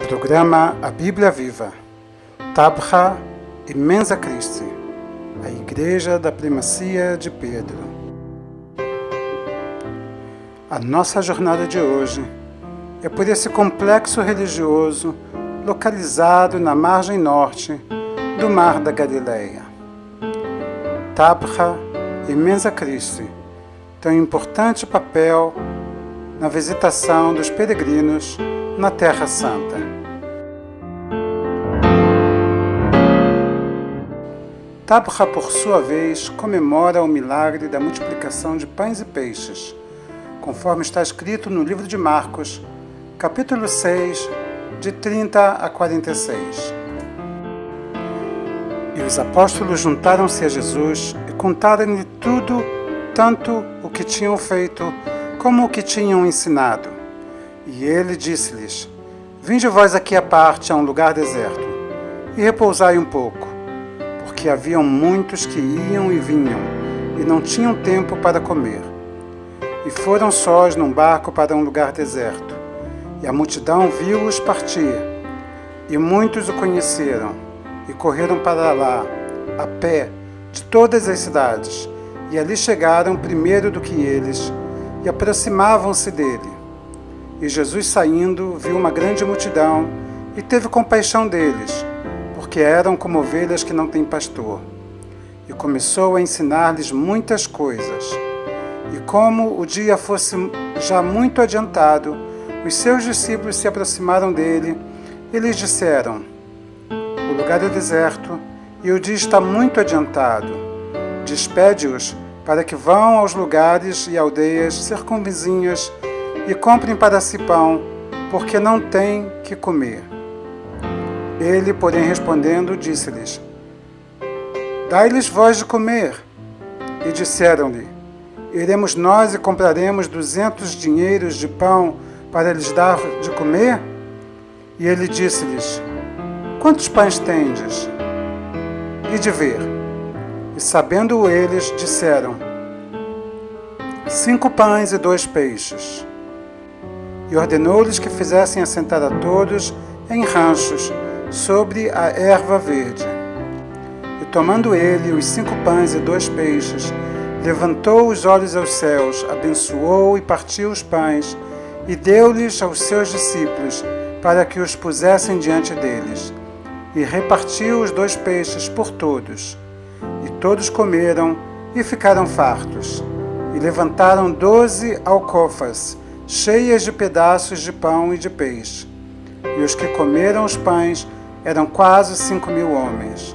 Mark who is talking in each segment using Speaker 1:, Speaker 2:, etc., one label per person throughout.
Speaker 1: Programa A Bíblia Viva, Tabcha Imensa Christi, a Igreja da Primacia de Pedro. A nossa jornada de hoje é por esse complexo religioso localizado na margem norte do Mar da Galileia. Tabcha Imensa Christi tem um importante papel na visitação dos peregrinos na Terra Santa. Tabcha, por sua vez, comemora o milagre da multiplicação de pães e peixes, conforme está escrito no livro de Marcos, capítulo 6, de 30 a 46. E os apóstolos juntaram-se a Jesus e contaram-lhe tudo, tanto o que tinham feito como o que tinham ensinado. E ele disse-lhes: Vinde vós aqui à parte a um lugar deserto, e repousai um pouco, porque haviam muitos que iam e vinham, e não tinham tempo para comer. E foram sós num barco para um lugar deserto, e a multidão viu-os partir, e muitos o conheceram, e correram para lá, a pé, de todas as cidades, e ali chegaram primeiro do que eles, e aproximavam-se dele. E Jesus, saindo, viu uma grande multidão e teve compaixão deles, porque eram como ovelhas que não têm pastor. E começou a ensinar-lhes muitas coisas. E como o dia fosse já muito adiantado, os seus discípulos se aproximaram dele e lhes disseram: O lugar é deserto e o dia está muito adiantado. Despede-os para que vão aos lugares e aldeias circunvizinhas e comprem para si pão, porque não têm que comer. Ele, porém, respondendo, disse-lhes: Dai-lhes vós de comer. E disseram-lhe: Iremos nós e compraremos 200 dinheiros de pão para lhes dar de comer? E ele disse-lhes: Quantos pães tendes? E de ver. E sabendo eles, disseram: 5 pães e 2 peixes. E ordenou-lhes que fizessem assentar a todos em ranchos, sobre a erva verde. E tomando ele os 5 pães e 2 peixes, levantou os olhos aos céus, abençoou e partiu os pães, e deu-lhes aos seus discípulos, para que os pusessem diante deles. E repartiu os 2 peixes por todos. E todos comeram e ficaram fartos. E levantaram 12 alcofas, cheias de pedaços de pão e de peixe. E os que comeram os pães eram quase 5.000 homens.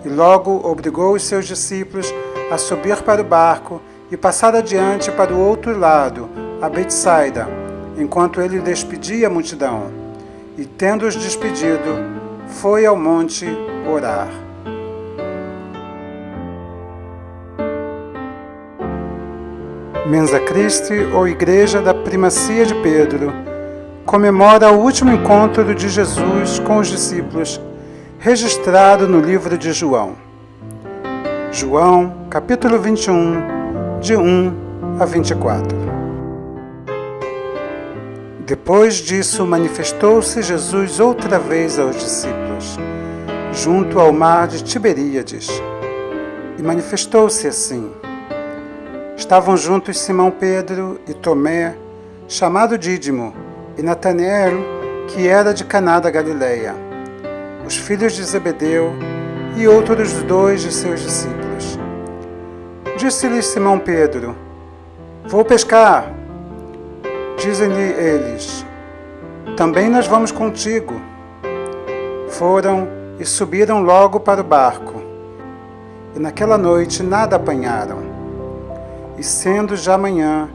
Speaker 1: E logo obrigou os seus discípulos a subir para o barco e passar adiante para o outro lado, a Betsaida, enquanto ele despedia a multidão. E, tendo-os despedido, foi ao monte orar. Mensa Christi, ou Igreja da Primacia de Pedro, comemora o último encontro de Jesus com os discípulos, registrado no livro de João. João, capítulo 21, de 1 a 24. Depois disso, manifestou-se Jesus outra vez aos discípulos, junto ao mar de Tiberíades, e manifestou-se assim. Estavam juntos Simão Pedro e Tomé, chamado Dídimo, e Natanael, que era de Caná da Galileia, os filhos de Zebedeu e outros 2 de seus discípulos. Disse-lhes Simão Pedro: Vou pescar. Dizem-lhe eles: Também nós vamos contigo. Foram e subiram logo para o barco, e naquela noite nada apanharam. E sendo já manhã,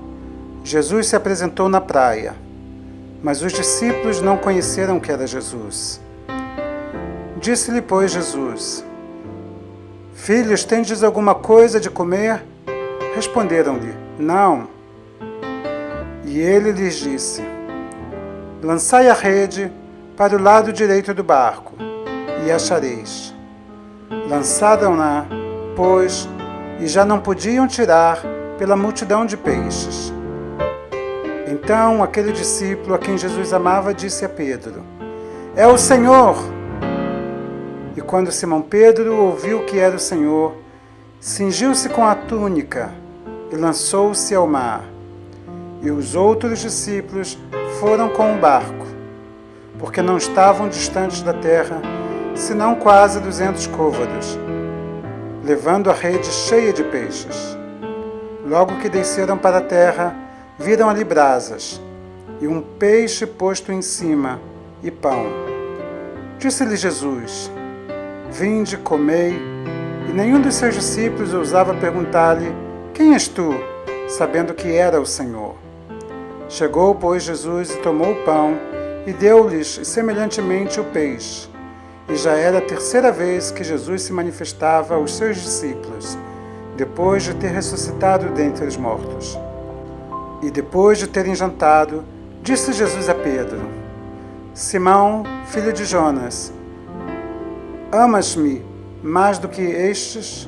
Speaker 1: Jesus se apresentou na praia, mas os discípulos não conheceram que era Jesus. Disse-lhe, pois, Jesus: Filhos, tendes alguma coisa de comer? Responderam-lhe: Não. E ele lhes disse: Lançai a rede para o lado direito do barco, e achareis. Lançaram-na, pois, e já não podiam tirar pela multidão de peixes. Então aquele discípulo a quem Jesus amava disse a Pedro: É o Senhor! E quando Simão Pedro ouviu que era o Senhor, cingiu-se com a túnica e lançou-se ao mar. E os outros discípulos foram com o barco, porque não estavam distantes da terra, senão quase 200 côvados, levando a rede cheia de peixes. Logo que desceram para a terra, viram ali brasas, e um peixe posto em cima, e pão. Disse-lhe Jesus: Vinde, comei. E nenhum dos seus discípulos ousava perguntar-lhe: Quem és tu? Sabendo que era o Senhor. Chegou, pois, Jesus e tomou o pão, e deu-lhes semelhantemente o peixe. E já era a terceira vez que Jesus se manifestava aos seus discípulos, depois de ter ressuscitado dentre os mortos. E depois de terem jantado, disse Jesus a Pedro: Simão, filho de Jonas, amas-me mais do que estes?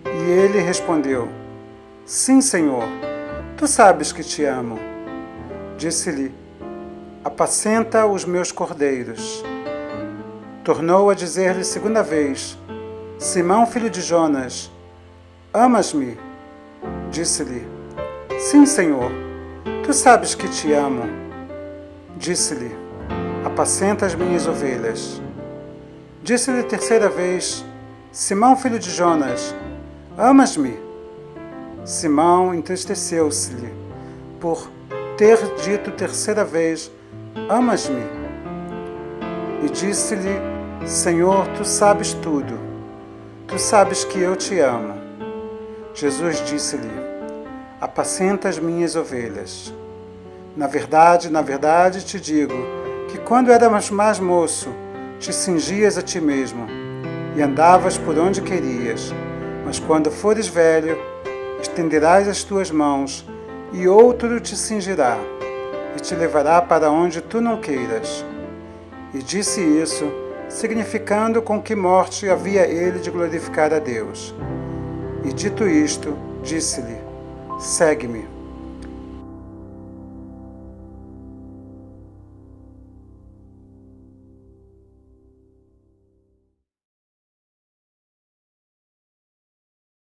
Speaker 1: E ele respondeu: Sim, Senhor, tu sabes que te amo. Disse-lhe: Apacenta os meus cordeiros. Tornou a dizer-lhe segunda vez: Simão, filho de Jonas, amas-me? Disse-lhe: Sim, Senhor, tu sabes que te amo. Disse-lhe: Apacenta as minhas ovelhas. Disse-lhe terceira vez: Simão, filho de Jonas, amas-me? Simão entristeceu-se-lhe por ter dito terceira vez: Amas-me? E disse-lhe: Senhor, tu sabes tudo. Tu sabes que eu te amo. Jesus disse-lhe: Apacenta as minhas ovelhas. Na verdade te digo que quando eras mais moço, te cingias a ti mesmo e andavas por onde querias. Mas quando fores velho, estenderás as tuas mãos e outro te cingirá e te levará para onde tu não queiras. E disse isso, significando com que morte havia ele de glorificar a Deus. E dito isto, disse-lhe: Segue-me.